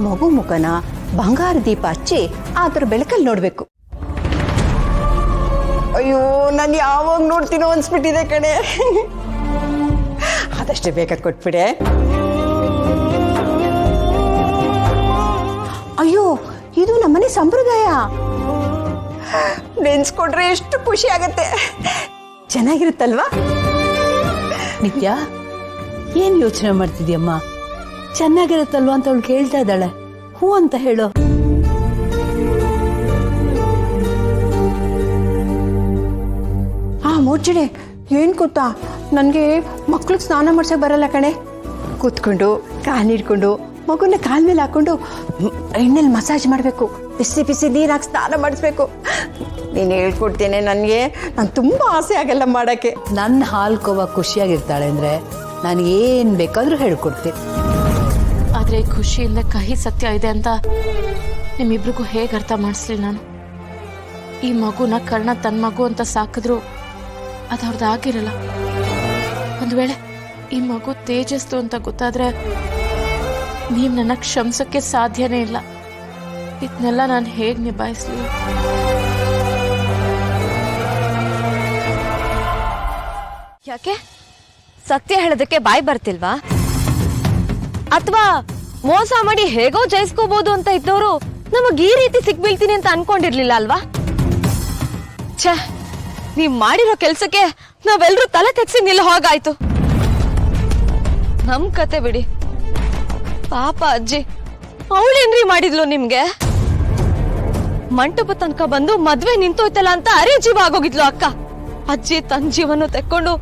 ಮಗು ಮುಖನ ಬಂಗಾರ ದೀಪ ಹಚ್ಚಿ ಅದ್ರ ಬೆಳಕಲ್ಲಿ ನೋಡ್ಬೇಕು. ಅಯ್ಯೋ, ನಾನು ಯಾವಾಗ ನೋಡ್ತೀನೋ ಅನ್ಸ್ಬಿಟ್ಟಿದೆ ಕಣೆ. ಆದಷ್ಟೇ ಬೇಕಾದ್ ಕೊಟ್ಬಿಡೆ. ಅಯ್ಯೋ, ಇದು ನಮ್ಮನೆ ಸಂಪ್ರದಾಯ. ನೆನ್ಸ್ಕೊಂಡ್ರೆ ಎಷ್ಟು ಖುಷಿ ಆಗತ್ತೆ. ಚೆನ್ನಾಗಿರುತ್ತಲ್ವಾ? ನಿತ್ಯ, ಏನ್ ಯೋಚನೆ ಮಾಡ್ತಿದ್ಯಮ್ಮ? ಚೆನ್ನಾಗಿರುತ್ತಲ್ವಾ ಅಂತ ಅವಳು ಕೇಳ್ತಾ ಇದ್ದಾಳೆ. ಹೂ ಅಂತ ಹೇಳು. ಮೋಚಡೆ, ಏನ್ ಗೊತ್ತಾ, ನನಗೆ ಮಕ್ಳಿಗೆ ಸ್ನಾನ ಮಾಡ್ಸಕ್ ಬರಲ್ಲ ಕಣೆ. ಕೂತ್ಕೊಂಡು ಕಾಲು ಹಿಡ್ಕೊಂಡು ಮಗುನ ಕಾಲ್ ಮೇಲೆ ಹಾಕೊಂಡು ಎಣ್ಣೆಲಿ ಮಸಾಜ್ ಮಾಡಬೇಕು, ಬಿಸಿ ಬಿಸಿ ನೀರಾಗಿ ಸ್ನಾನ ಮಾಡಿಸ್ಬೇಕು. ನೀನು ಹೇಳ್ಕೊಡ್ತೇನೆ, ನನಗೆ ತುಂಬಾ ಆಸೆ ಆಗಲ್ಲ ಮಾಡಕ್ಕೆ. ನನ್ನ ಹಾಲು ಕೋವ ಖುಷಿಯಾಗಿರ್ತಾಳೆ ಅಂದ್ರೆ ನಾನು ಏನ್ ಬೇಕಾದ್ರೂ ಹೇಳ್ಕೊಡ್ತೀನಿ. ಆದ್ರೆ ಖುಷಿಯಿಂದ ಕಹಿ ಸತ್ಯ ಇದೆ ಅಂತ ನಿಮ್ಮಿಬ್ರಿಗೂ ಹೇಗೆ ಅರ್ಥ ಮಾಡಿಸ್ಲಿ ನಾನು? ಈ ಮಗುನ ಕರ್ಣ ತನ್ನ ಮಗು ಅಂತ ಸಾಕಿದ್ರು ಅದು ಅವ್ರದ್ದಾಗಿರಲ್ಲ. ಒಂದು ವೇಳೆ ಈ ಮಗು ತೇಜಸ್ತು ಅಂತ ಗೊತ್ತಾದ್ರೆ ನೀವ್ ನನ್ನ ಕ್ಷಮಿಸಕ್ಕೆ ಸಾಧ್ಯನೇ ಇಲ್ಲ. ಇದನ್ನೆಲ್ಲ ನಾನು ಹೇಗೆ ನಿಭಾಯಿಸ್ಲಿ? ಯಾಕೆ ಸತ್ಯ ಹೇಳೋದಕ್ಕೆ ಬಾಯ್ ಬರ್ತಿಲ್ವಾ? ಅಥವಾ ಮೋಸ ಮಾಡಿ ಹೇಗೋ ಜಯಿಸ್ಕೋಬಹುದು ಅಂತ ಇದ್ದವರು ನಮಗ್ ಈ ರೀತಿ ಸಿಕ್ಬೀಳ್ತೀನಿ ಅಂತ ಅನ್ಕೊಂಡಿರ್ಲಿಲ್ಲ ಅಲ್ವಾ? ಛೇ, ನೀವ್ ಮಾಡಿರೋ ಕೆಲ್ಸಕ್ಕೆ ನಾವೆಲ್ಲರೂ ತಲೆ ತೆಗ್ಸಿ ನಿಲ್ಲ ಹೋಗಾಯ್ತು. ನಮ್ ಕತೆ ಬಿಡಿ. ಪಾಪ ಅಜ್ಜಿ, ಅವಳೇನ್ರಿ ಮಾಡಿದ್ಲು ನಿಮ್ಗೆ? ಮಂಟಪ ತನಕ ಬಂದು ಮದ್ವೆ ನಿಂತೋಯ್ತಲ್ಲ ಅಂತ ಅರೆ ಜೀವ ಆಗೋಗಿದ್ಲು ಅಕ್ಕ. ಅಜ್ಜಿ ತನ್ನ ಜೀವನ ತೆಕ್ಕೊಂಡು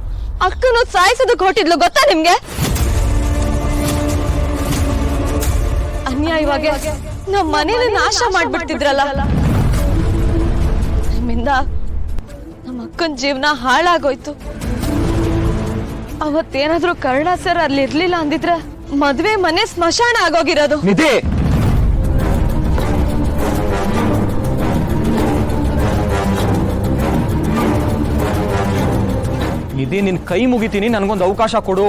ಅಕ್ಕನು ಸಾಯಿಸೋದಕ್ಕೆ ಹೊಟ್ಟಿದ್ಲು, ಗೊತ್ತಾ ನಿಮ್ಗೆ? ಅನ್ಯಾಯವಾಗಿ ನಮ್ಮ ಮನೇಲಿ ನಾಶ ಮಾಡ್ಬಿಡ್ತಿದ್ರಲ್ಲ. ನಿಮ್ಮಿಂದ ನಮ್ಮ ಅಕ್ಕನ ಜೀವನ ಹಾಳಾಗೋಯ್ತು. ಅವತ್ತೇನಾದ್ರೂ ಕರ್ಣ ಸರ್ ಅಲ್ಲಿ ಇರ್ಲಿಲ್ಲ ಅಂದಿದ್ರೆ ಮದ್ವೆ ಮನೆ ಸ್ಮಶಾನ ಆಗೋಗಿರೋದು. ನಿಧಿ, ನಿಧಿ, ನಿನ್ ಕೈ ಮುಗಿತೀನಿ, ನನ್ಗೊಂದು ಅವಕಾಶ ಕೊಡು.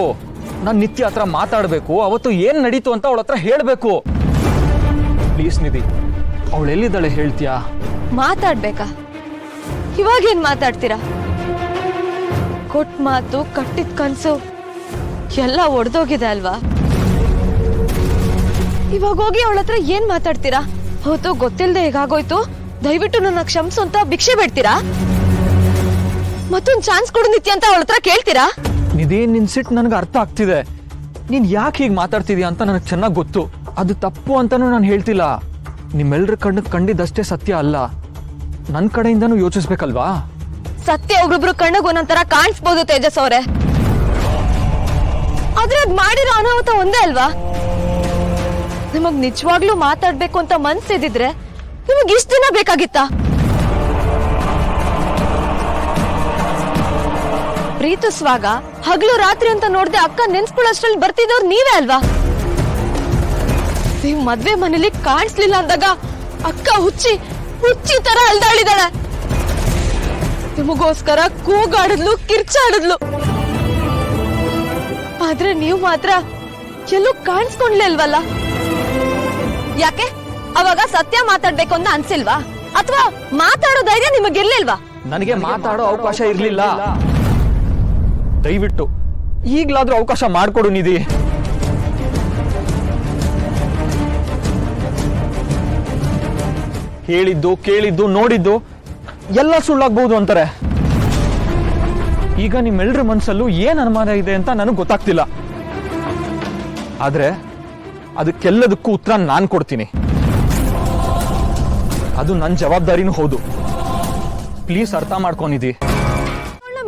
ನಾನ್ ನಿತ್ಯ ಹತ್ರ ಮಾತಾಡ್ಬೇಕು. ಅವತ್ತು ಏನ್ ನಡೀತು ಅಂತ ಅವಳ ಹತ್ರ ಹೇಳ್ಬೇಕು. ಪ್ಲೀಸ್ ನಿಧಿ, ಅವಳು ಎಲ್ಲಿದ್ದಾಳೆ ಹೇಳ್ತೀಯಾ? ಮಾತಾಡ್ಬೇಕಾ? ಇವಾಗೇನ್ ಮಾತಾಡ್ತೀರಾ? ಕೊಟ್ ಮಾತು, ಕಟ್ಟಿದ ಕನ್ಸು ಎಲ್ಲ ಒಡೆದೋಗಿದೆ ಅಲ್ವಾ? ಇವಾಗ ಹೋಗಿ ಅವಳ ಹತ್ರ ಏನ್ ಮಾತಾಡ್ತೀರಾ? ಹೌದು, ಗೊತ್ತಿಲ್ಲದೆ ಹೇಗಾಗೋಯ್ತು, ದಯವಿಟ್ಟು ನನ್ನ ಕ್ಷಮಿಸು ಅಂತ ಭಿಕ್ಷೆ ಬೇಡ್ತೀರಾ? ಮತ್ತೊಂದ್ ಚಾನ್ಸ್ ಕೊಡು ನಿತ್ಯ ಅಂತ ಅವಳ ಹತ್ರ ಕೇಳ್ತೀರಾ? ನಿಧಿ, ನಿನ್ ಸಿಟ್ ನನಗೆ ಅರ್ಥ ಆಗ್ತಿದೆ. ನೀನ್ ಯಾಕೆ ಹೀಗೆ ಮಾತಾಡ್ತಿದ್ಯಾ ಅಂತ ನನಗೆ ಚೆನ್ನಾಗಿ ಗೊತ್ತು. ಅದು ತಪ್ಪು ಅಂತಾನೂ ನಾನು ಹೇಳ್ತಿಲ್ಲ. ನಿಮ್ಮೆಲ್ರ ಕಣ್ಣು ಕಂಡಿದ್ದಷ್ಟೇ ಸತ್ಯ ಅಲ್ಲ, ನನ್ನ ಕಡೆಯಿಂದನೂ ಯೋಚಿಸ್ಬೇಕಲ್ವಾ? ಸತ್ಯ ಒಬ್ರೊಬ್ರು ಕಣ್ಣಗ್ ಒಂದೊಂದರ ಕಾಣಿಸ್ಬೋದು ತೇಜಸ್ ಅವ್ರೆ, ಆದ್ರೆ ಅದ್ ಮಾಡಿರೋ ಅನಾಹುತ ಒಂದೇ ಅಲ್ವಾ? ನಿಮಗ್ ನಿಜವಾಗ್ಲೂ ಮಾತಾಡ್ಬೇಕು ಅಂತ ಮನ್ಸಿದ್ರೆ ನಿಮಗ್ ಇಷ್ಟ ದಿನ ಬೇಕಾಗಿತ್ತ? ಪ್ರೀತಿಸುವಾಗ ಹಗಲು ರಾತ್ರಿ ಅಂತ ನೋಡ್ದೆ ಅಕ್ಕ ನೆನ್ಸ್ಕೊಳ್ಳೋಷ್ಟ್ರಲ್ಲಿ ಬರ್ತಿದ್ದವ್ರು ನೀವೇ ಅಲ್ವಾ? ನೀವ್ ಮದ್ವೆ ಮನೇಲಿ ಕಾಣಿಸ್ಲಿಲ್ಲ ಅಂದಾಗ ಅಕ್ಕ ಹುಚ್ಚಿ ತರ ಅಲ್ದಾಳಿದಾಳೆ. ನಿಮಗೋಸ್ಕರ ಕೂಗಾಡಿದ್ಲು, ಕಿರ್ಚಾಡಿದ್ಲು. ಆದ್ರೆ ನೀವು ಮಾತ್ರ ಎಲ್ಲೂ ಕಾಣಿಸ್ಕೊಂಡ್ಲೇ ಅಲ್ವಲ್ಲ? ಯಾಕೆ ಅವಾಗ ಸತ್ಯ ಮಾತಾಡ್ಬೇಕು ಅಂತ ಅನ್ಸಿಲ್ವಾ? ಅಥವಾ ಮಾತಾಡೋ ಧೈರ್ಯ ನಿಮಗಿರ್ಲಿಲ್ವಾ? ನನಗೆ ಮಾತಾಡೋ ಅವಕಾಶ ಇರ್ಲಿಲ್ಲ. ದಯವಿಟ್ಟು ಈಗ್ಲಾದ್ರೂ ಅವಕಾಶ ಮಾಡ್ಕೊಡು ನಿಧಿ. ಹೇಳಿದ್ದು, ಕೇಳಿದ್ದು, ನೋಡಿದ್ದು ಎಲ್ಲ ಸುಳ್ಳಾಗ್ಬಹುದು ಅಂತಾರೆ. ಈಗ ನಿಮ್ಮೆಲ್ರ ಮನಸ್ಸಲ್ಲೂ ಏನ್ ಅನುಮಾನ ಇದೆ ಅಂತ ನನಗೆ ಗೊತ್ತಾಗ್ತಿಲ್ಲ. ಆದ್ರೆ ಅದಕ್ಕೆಲ್ಲದಕ್ಕೂ ಉತ್ತರ ನಾನ್ ಕೊಡ್ತೀನಿ. ಅದು ನನ್ನ ಜವಾಬ್ದಾರಿನೂ ಹೌದು. ಪ್ಲೀಸ್ ಅರ್ಥ ಮಾಡ್ಕೊಂಡಿದ್ದಿ.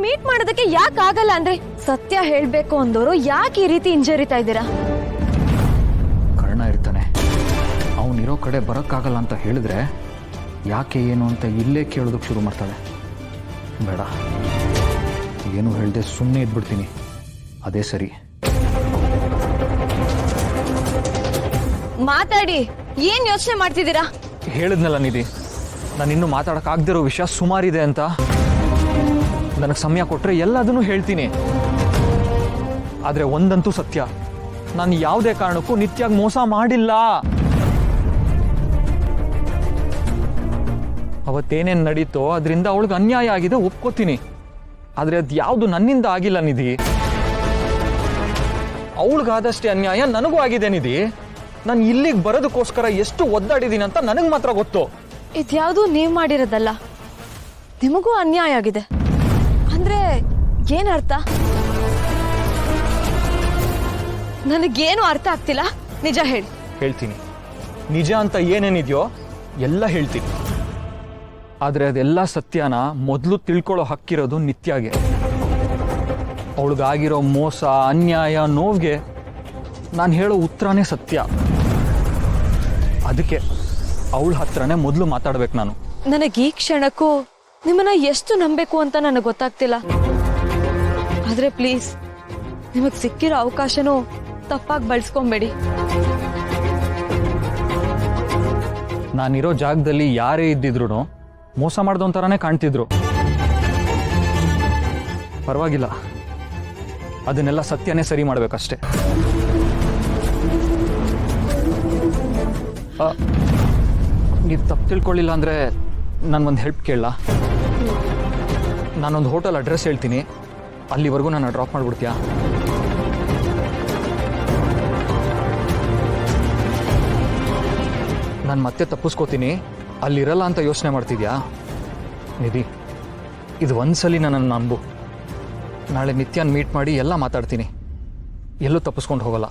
ಮೀಟ್ ಮಾಡೋದಕ್ಕೆ ಯಾಕೆ ಆಗಲ್ಲ ಅಂದ್ರೆ ಸತ್ಯ ಹೇಳ್ಬೇಕು ಅಂದವರು ಯಾಕೆ ಈ ರೀತಿ ಹಿಂಜರಿತಾ ಇದ್ದೀರಾ? ಕರ್ಣ ಇರ್ತಾನೆ, ಅವನಿರೋ ಕಡೆ ಬರೋಕ್ಕಾಗಲ್ಲ ಅಂತ ಹೇಳಿದ್ರೆ ಯಾಕೆ ಏನು ಅಂತ ಇಲ್ಲೇ ಕೇಳೋದಕ್ಕೆ ಶುರು ಮಾಡ್ತಾಳೆ. ಬೇಡ, ಏನು ಹೇಳ್ದೆ ಸುಮ್ಮನೆ ಇದ್ಬಿಡ್ತೀನಿ, ಅದೇ ಸರಿ. ಮಾತಾಡಿ, ಏನ್ ಯೋಚನೆ ಮಾಡ್ತಿದ್ದೀರಾ? ಹೇಳಿದ್ನಲ್ಲ ನಿಧಿ, ನಾನು ಇನ್ನೂ ಮಾತಾಡಕ್ಕಾಗದಿರೋ ವಿಷಯ ಸುಮಾರಿದೆ ಅಂತ. ನನಗೆ ಸಮಯ ಕೊಟ್ಟರೆ ಎಲ್ಲದನ್ನೂ ಹೇಳ್ತೀನಿ. ಆದರೆ ಒಂದಂತೂ ಸತ್ಯ, ನಾನು ಯಾವುದೇ ಕಾರಣಕ್ಕೂ ನಿತ್ಯಾಗ ಮೋಸ ಮಾಡಿಲ್ಲ. ಅವತ್ತೇನೇನು ನಡೀತೋ ಅದರಿಂದ ಅವಳಿಗೆ ಅನ್ಯಾಯ ಆಗಿದೆ ಒಪ್ಕೋತೀನಿ. ಆದರೆ ಅದು ಯಾವುದು ನನ್ನಿಂದ ಆಗಿಲ್ಲ ನಿಧಿ. ಅವಳಿಗಾದಷ್ಟೇ ಅನ್ಯಾಯ ನನಗೂ ಆಗಿದೆ ನಿಧಿ. ನಾನು ಇಲ್ಲಿಗೆ ಬರೋದಕ್ಕೋಸ್ಕರ ಎಷ್ಟು ಒದ್ದಾಡಿದ್ದೀನಿ ಅಂತ ನನಗೆ ಮಾತ್ರ ಗೊತ್ತು. ಇದ್ಯಾವುದು ನೀವ್ ಮಾಡಿರೋದಲ್ಲ, ನಿಮಗೂ ಅನ್ಯಾಯ ಆಗಿದೆ ಅಂದ್ರೆ ಏನರ್ಥ? ನನಗೇನು ಅರ್ಥ ಆಗ್ತಿಲ್ಲ, ನಿಜ ಹೇಳಿ. ಹೇಳ್ತೀನಿ, ನಿಜ ಅಂತ ಏನೇನಿದೆಯೋ ಎಲ್ಲ ಹೇಳ್ತೀನಿ. ಆದರೆ ಅದೆಲ್ಲ ಸತ್ಯನ ಮೊದಲು ತಿಳ್ಕೊಳ್ಳೋ ಹಕ್ಕಿರೋದು ನಿತ್ಯಾಗೆ. ಅವಳಿಗಾಗಿರೋ ಮೋಸ, ಅನ್ಯಾಯ, ನೋವಿಗೆ ನಾನು ಹೇಳೋ ಉತ್ತರನೇ ಸತ್ಯ. ಅದಕ್ಕೆ ಅವಳ ಹತ್ರನೇ ಮೊದಲು ಮಾತಾಡ್ಬೇಕು ನಾನು. ನನಗೆ ಈ ಕ್ಷಣಕ್ಕೂ ನಿಮ್ಮನ್ನ ಎಷ್ಟು ನಂಬೇಕು ಅಂತ ನನಗೆ ಗೊತ್ತಾಗ್ತಿಲ್ಲ. ಆದ್ರೆ ಪ್ಲೀಸ್, ನಿಮಗ್ ಸಿಕ್ಕಿರೋ ಅವಕಾಶನೂ ತಪ್ಪಾಗಿ ಬಳಸ್ಕೊಂಬೇಡಿ. ನಾನಿರೋ ಜಾಗದಲ್ಲಿ ಯಾರೇ ಇದ್ದಿದ್ರು ಮೋಸ ಮಾಡ್ದೋನ್ ಥರನೇ ಕಾಣ್ತಿದ್ರು. ಪರವಾಗಿಲ್ಲ, ಅದನ್ನೆಲ್ಲ ಸತ್ಯನೇ ಸರಿ ಮಾಡ್ಬೇಕಷ್ಟೆ. ನೀವು ತಪ್ಪು ತಿಳ್ಕೊಳ್ಳಿಲ್ಲ ಅಂದರೆ ನಾನೊಂದು ಹೆಲ್ಪ್ ಕೇಳಲ್ಲ? ನಾನೊಂದು ಹೋಟೆಲ್ ಅಡ್ರೆಸ್ ಹೇಳ್ತೀನಿ, ಅಲ್ಲಿವರೆಗೂ ನಾನು ಡ್ರಾಪ್ ಮಾಡಿಬಿಡ್ತೀಯಾ? ನಾನು ಮತ್ತೆ ತಪ್ಪಿಸ್ಕೋತೀನಿ, ಅಲ್ಲಿರಲ್ಲ ಅಂತ ಯೋಚನೆ ಮಾಡ್ತಿದ್ಯಾ? ನಿಧಿ, ಇದು ಒಂದ್ಸಲಿ ನನ್ನನ್ನು ನಂಬು. ನಾಳೆ ನಿತ್ಯನ ಮೀಟ್ ಮಾಡಿ ಎಲ್ಲ ಮಾತಾಡ್ತೀನಿ, ಎಲ್ಲೂ ತಪ್ಪಿಸ್ಕೊಂಡು ಹೋಗಲ್ಲ.